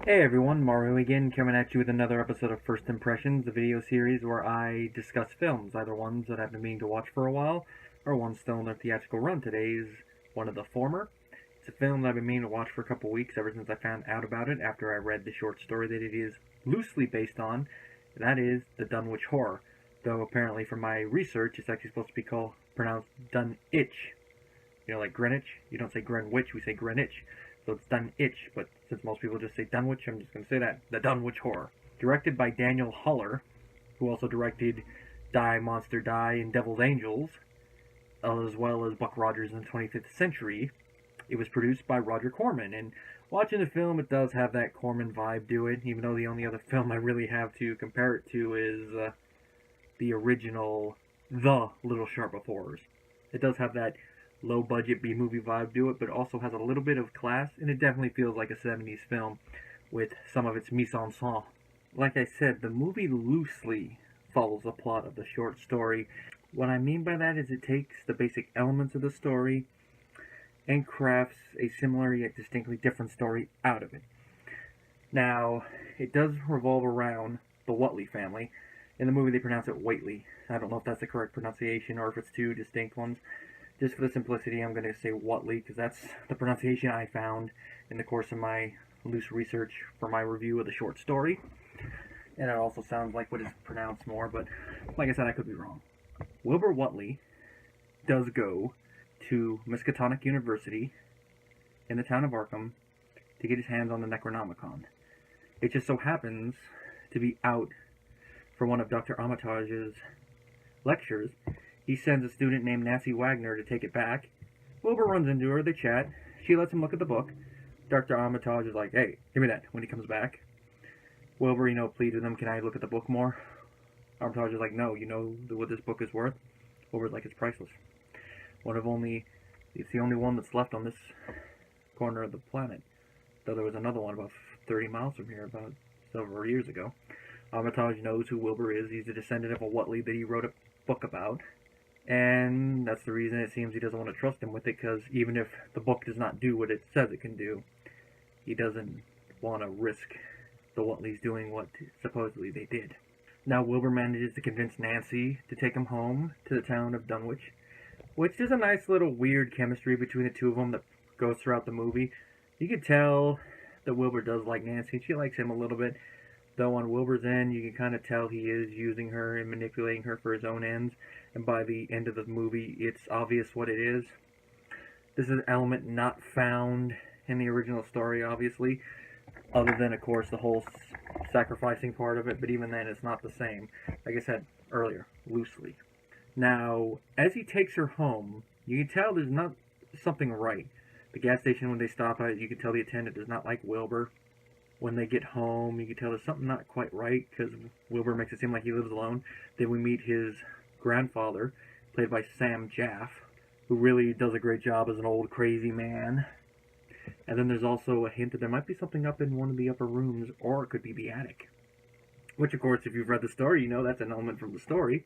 Hey everyone, Mario again, coming at you with another episode of First Impressions, a video series where I discuss films, either ones that I've been meaning to watch for a while, or ones still in their theatrical run. Today is one of the former. It's a film that I've been meaning to watch for a couple weeks, ever since I found out about it after I read the short story that it is loosely based on. That is the Dunwich Horror, though apparently from my research, it's actually supposed to be pronounced Dunwich. You know, like Greenwich, you don't say Greenwich, we say Greenwich. So it's Dunwich, but since most people just say Dunwich, I'm just going to say that. The Dunwich Horror. Directed by Daniel Huller, who also directed Die, Monster, Die, and Devil's Angels, as well as Buck Rogers in the 25th Century. It was produced by Roger Corman, and watching the film, it does have that Corman vibe to it, even though the only other film I really have to compare it to is the original The Little Shop of Horrors. It does have that low-budget B-movie vibe to it, but also has a little bit of class, and it definitely feels like a 70s film with some of its mise-en-scène. Like I said, the movie loosely follows the plot of the short story. What I mean by that is it takes the basic elements of the story and crafts a similar yet distinctly different story out of it. Now, it does revolve around the Whatley family. In the movie they pronounce it Whately. I don't know if that's the correct pronunciation or if it's two distinct ones. Just for the simplicity, I'm going to say Whatley, because that's the pronunciation I found in the course of my loose research for my review of the short story. And it also sounds like what is pronounced more, but like I said, I could be wrong. Wilbur Whatley does go to Miskatonic University in the town of Arkham to get his hands on the Necronomicon. It just so happens to be out for one of Dr. Armitage's lectures. He sends a student named Nancy Wagner to take it back. Wilbur runs into her, they chat. She lets him look at the book. Dr. Armitage is like, hey, give me that, when he comes back. Wilbur, pleads with him, can I look at the book more? Armitage is like, no, you know what this book is worth? Wilbur's like, it's priceless. It's the only one that's left on this corner of the planet. Though there was another one about 30 miles from here, about several years ago. Armitage knows who Wilbur is. He's a descendant of a Whatley that he wrote a book about. And that's the reason it seems he doesn't want to trust him with it, because even if the book does not do what it says it can do, he doesn't want to risk the Whatleys doing what supposedly they did. Now Wilbur manages to convince Nancy to take him home to the town of Dunwich, which is a nice little weird chemistry between the two of them that goes throughout the movie. You can tell that Wilbur does like Nancy, and she likes him a little bit, though on Wilbur's end, you can kind of tell he is using her and manipulating her for his own ends. And by the end of the movie, it's obvious what it is. This is an element not found in the original story, obviously, other than, of course, the whole sacrificing part of it, but even then, it's not the same. Like I said earlier, loosely. Now, as he takes her home, you can tell there's not something right. The gas station, when they stop at it, you can tell the attendant does not like Wilbur. When they get home, you can tell there's something not quite right, because Wilbur makes it seem like he lives alone. Then we meet his grandfather, played by Sam Jaff, who really does a great job as an old crazy man. And then there's also a hint that there might be something up in one of the upper rooms, or it could be the attic. Which, of course, if you've read the story, you know that's an element from the story.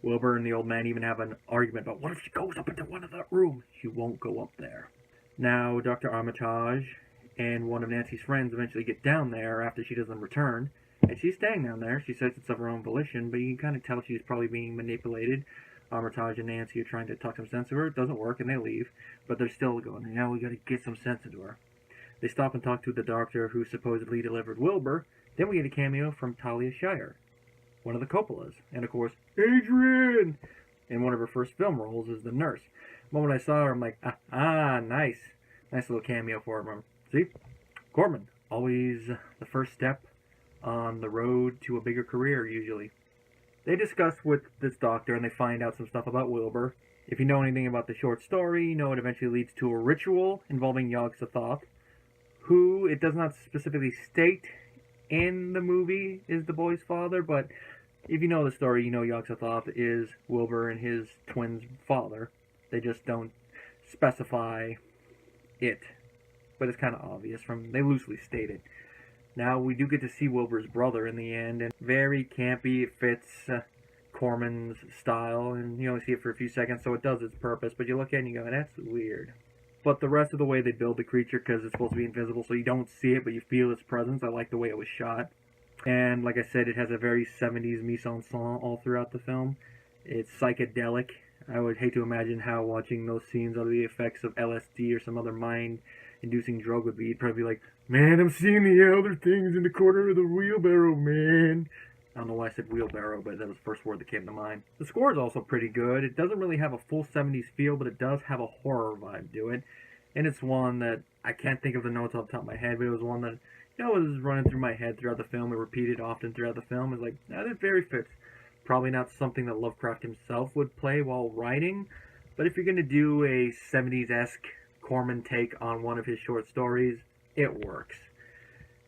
Wilbur and the old man even have an argument about, what if she goes up into one of that rooms? She won't go up there. Now, Dr. Armitage and one of Nancy's friends eventually get down there after she doesn't return. And she's staying down there. She says it's of her own volition, but you can kind of tell she's probably being manipulated. Armitage and Nancy are trying to talk some sense of her. It doesn't work, and they leave. But they're still going, now we got to get some sense into her. They stop and talk to the doctor who supposedly delivered Wilbur. Then we get a cameo from Talia Shire, one of the Coppolas. And, of course, Adrian! In one of her first film roles as the nurse. The moment I saw her, I'm like, nice. Nice little cameo for her. See? Corman. Always the first step on the road to a bigger career, usually. They discuss with this doctor, and they find out some stuff about Wilbur. If you know anything about the short story, you know it eventually leads to a ritual involving Yog-Sothoth, who it does not specifically state in the movie is the boy's father, but if you know the story, you know Yog-Sothoth is Wilbur and his twin's father. They just don't specify it, but it's kind of obvious they loosely state it. Now, we do get to see Wilbur's brother in the end, and very campy. It fits Corman's style, and you only see it for a few seconds, so it does its purpose, but you look at it and you go, that's weird. But the rest of the way they build the creature, because it's supposed to be invisible, so you don't see it, but you feel its presence. I like the way it was shot. And like I said, it has a very 70s mise-en-scène all throughout the film. It's psychedelic. I would hate to imagine how watching those scenes under the effects of LSD or some other mind-inducing drug would be. You'd probably be like, man, I'm seeing the elder things in the corner of the wheelbarrow, man. I don't know why I said wheelbarrow, but that was the first word that came to mind. The score is also pretty good. It doesn't really have a full 70s feel, but it does have a horror vibe to it. And it's one that, I can't think of the notes off the top of my head, but it was one that, was running through my head throughout the film. It repeated often throughout the film. It's like, that very fits. Probably not something that Lovecraft himself would play while writing, but if you're going to do a 70s-esque Corman take on one of his short stories, it works.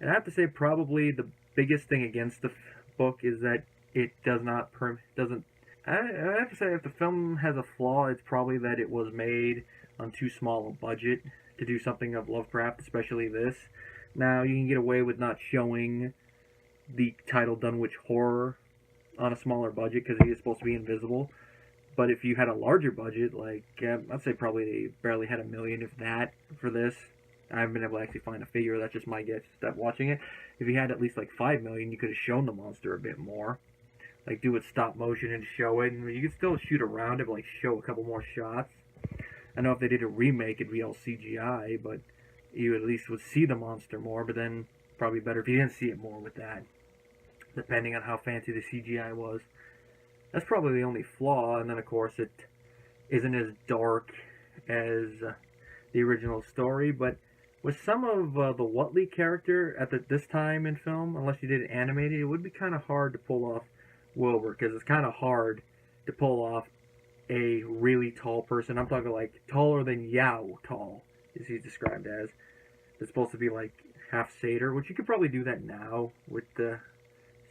And I have to say, probably the biggest thing against the book is that it doesn't. I have to say, if the film has a flaw, it's probably that it was made on too small a budget to do something of Lovecraft, especially this. Now, you can get away with not showing the title Dunwich Horror on a smaller budget because he is supposed to be invisible. But if you had a larger budget, like, I'd say probably they barely had $1 million, if that, for this. I haven't been able to actually find a figure. That's just my guess step watching it. If you had at least like $5 million, you could have shown the monster a bit more. Like, do it stop motion and show it. And you could still shoot around it, but like show a couple more shots. I know if they did a remake, it'd be all CGI, but you at least would see the monster more. But then probably better if you didn't see it more with that, depending on how fancy the CGI was. That's probably the only flaw. And then of course it isn't as dark as the original story, but with some of the Whatley character at this time in film, unless you did it animated, it would be kind of hard to pull off Wilbur, because it's kind of hard to pull off a really tall person. I'm talking like taller than Yao tall, as he's described as. It's supposed to be like half satyr, which you could probably do that now with the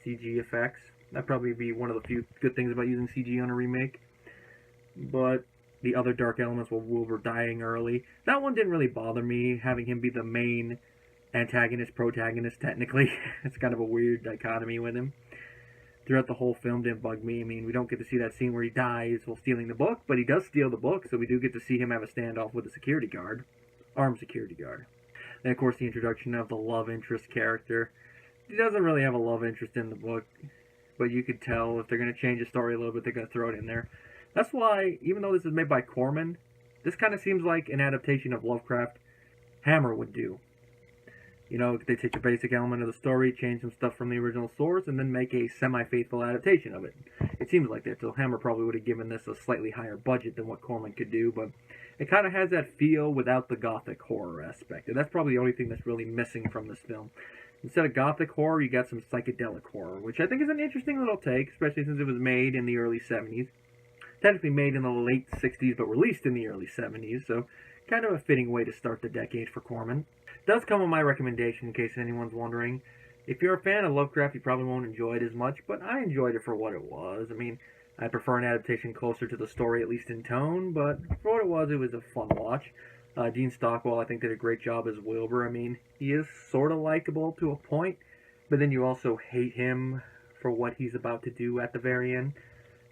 CG effects. That'd probably be one of the few good things about using CG on a remake. But the other dark elements with Wilbur dying early, that one didn't really bother me, having him be the main antagonist, protagonist, technically. It's kind of a weird dichotomy with him. Throughout the whole film didn't bug me. I mean, we don't get to see that scene where he dies while stealing the book, but he does steal the book, so we do get to see him have a standoff with a security guard. Armed security guard. And of course the introduction of the love interest character. He doesn't really have a love interest in the book, but you could tell if they're going to change the story a little bit, they're going to throw it in there. That's why, even though this is made by Corman, this kind of seems like an adaptation of Lovecraft Hammer would do. You know, they take the basic element of the story, change some stuff from the original source, and then make a semi-faithful adaptation of it. It seems like that, so Hammer probably would have given this a slightly higher budget than what Corman could do, but it kind of has that feel without the gothic horror aspect, and that's probably the only thing that's really missing from this film. Instead of gothic horror, you got some psychedelic horror, which I think is an interesting little take, especially since it was made in the early 70s. Technically made in the late 60s, but released in the early 70s, so kind of a fitting way to start the decade for Corman. It does come with my recommendation, in case anyone's wondering. If you're a fan of Lovecraft, you probably won't enjoy it as much, but I enjoyed it for what it was. I mean, I prefer an adaptation closer to the story, at least in tone, but for what it was a fun watch. Dean Stockwell, I think, did a great job as Wilbur. I mean, he is sort of likable to a point, but then you also hate him for what he's about to do at the very end.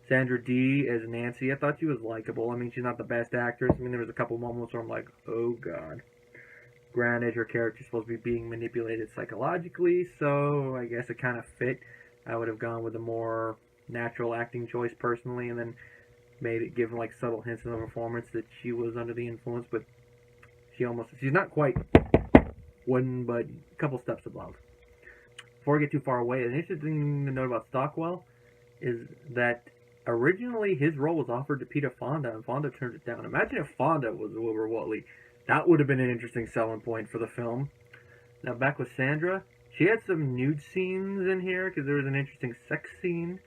Sandra Dee as Nancy, I thought she was likable. I mean, she's not the best actress. I mean, there was a couple moments where I'm like, oh god. Granted, her character's supposed to be being manipulated psychologically, so I guess it kind of fit. I would have gone with a more natural acting choice personally, and then made it give like subtle hints in the performance that she was under the influence, but she's not quite one, but a couple steps above. Before I get too far away, an interesting thing to note about Stockwell is that originally his role was offered to Peter Fonda, and Fonda turned it down. Imagine if Fonda was Wilbur Whatley. That would have been an interesting selling point for the film. Now back with Sandra, she had some nude scenes in here, because there was an interesting sex scene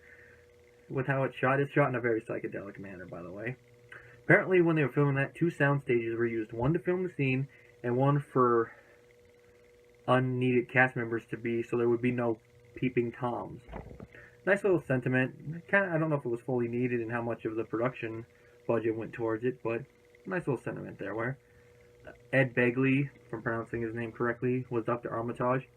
with how it's shot. It's shot in a very psychedelic manner, by the way. Apparently, when they were filming that, 2 sound stages were used. One to film the scene, and one for unneeded cast members to be, so there would be no peeping toms. Nice little sentiment. I don't know if it was fully needed and how much of the production budget went towards it, but nice little sentiment there. Where Ed Begley, if I'm pronouncing his name correctly, was Dr. Armitage.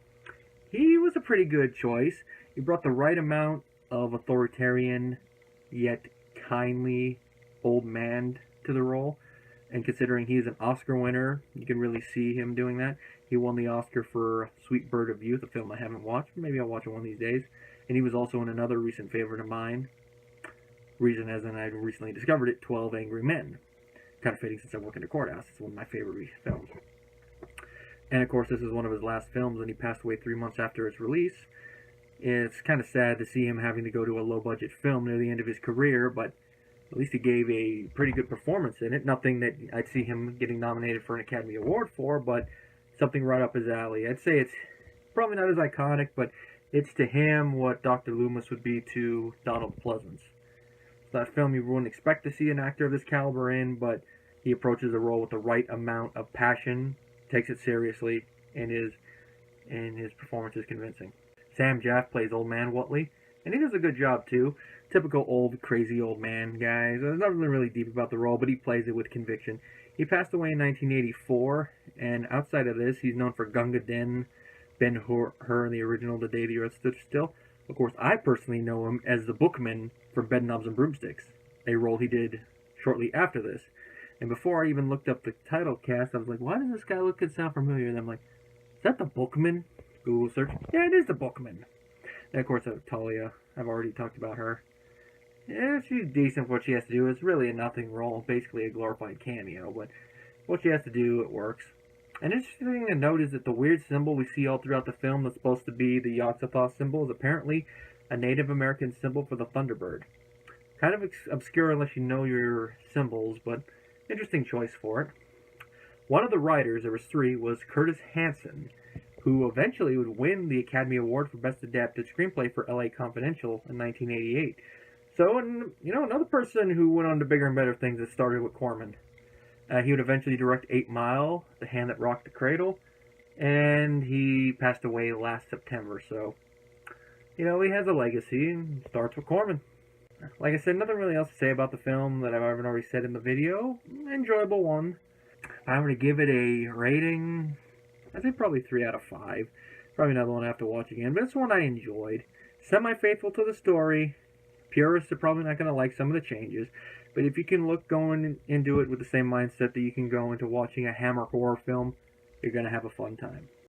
He was a pretty good choice. He brought the right amount of authoritarian, yet kindly old man to the role. And considering he's an Oscar winner, you can really see him doing that. He won the Oscar for Sweet Bird of Youth, a film I haven't watched. Maybe I'll watch it one of these days. And he was also in another recent favorite of mine. Reason as in I recently discovered it, 12 Angry Men. Kind of fitting since I work in the courthouse. It's one of my favorite films. And of course, this is one of his last films, and he passed away 3 months after its release. It's kind of sad to see him having to go to a low-budget film near the end of his career, but at least he gave a pretty good performance in it. Nothing that I'd see him getting nominated for an Academy Award for, but something right up his alley. I'd say it's probably not as iconic, but it's to him what Dr. Loomis would be to Donald Pleasance. It's that film you wouldn't expect to see an actor of this caliber in, but he approaches the role with the right amount of passion, takes it seriously, and his performance is convincing. Sam Jaff plays Old Man Whatley, and he does a good job too. Typical old, crazy old man guy. There's nothing really deep about the role, but he plays it with conviction. He passed away in 1984, and outside of this, he's known for Gunga Din, Ben-Hur, and the original The Day the Earth Stood Still. Of course, I personally know him as the Bookman from Bedknobs and Broomsticks, a role he did shortly after this. And before I even looked up the title cast, I was like, why does this guy look and sound familiar? And I'm like, is that the Bookman? Google search. Yeah, it is the Bookman. And of course, Talia. I've already talked about her. Yeah, she's decent for what she has to do. It's really a nothing role, basically a glorified cameo, but what she has to do, it works. An interesting thing to note is that the weird symbol we see all throughout the film that's supposed to be the Yog-Sothoth symbol is apparently a Native American symbol for the Thunderbird. Kind of obscure unless you know your symbols, but interesting choice for it. One of the writers, there was 3, was Curtis Hanson, who eventually would win the Academy Award for Best Adapted Screenplay for L.A. Confidential in 1988. So, another person who went on to bigger and better things that started with Corman. He would eventually direct 8 Mile, The Hand That Rocked the Cradle, and he passed away last September. So, he has a legacy and starts with Corman. Like I said, nothing really else to say about the film that I haven't already said in the video. Enjoyable one. If I were to give it a rating, I'd say probably 3 out of 5. Probably another one I have to watch again, but it's one I enjoyed. Semi-faithful to the story. Purists are probably not going to like some of the changes, but if you can look going into it with the same mindset that you can go into watching a Hammer horror film, you're going to have a fun time.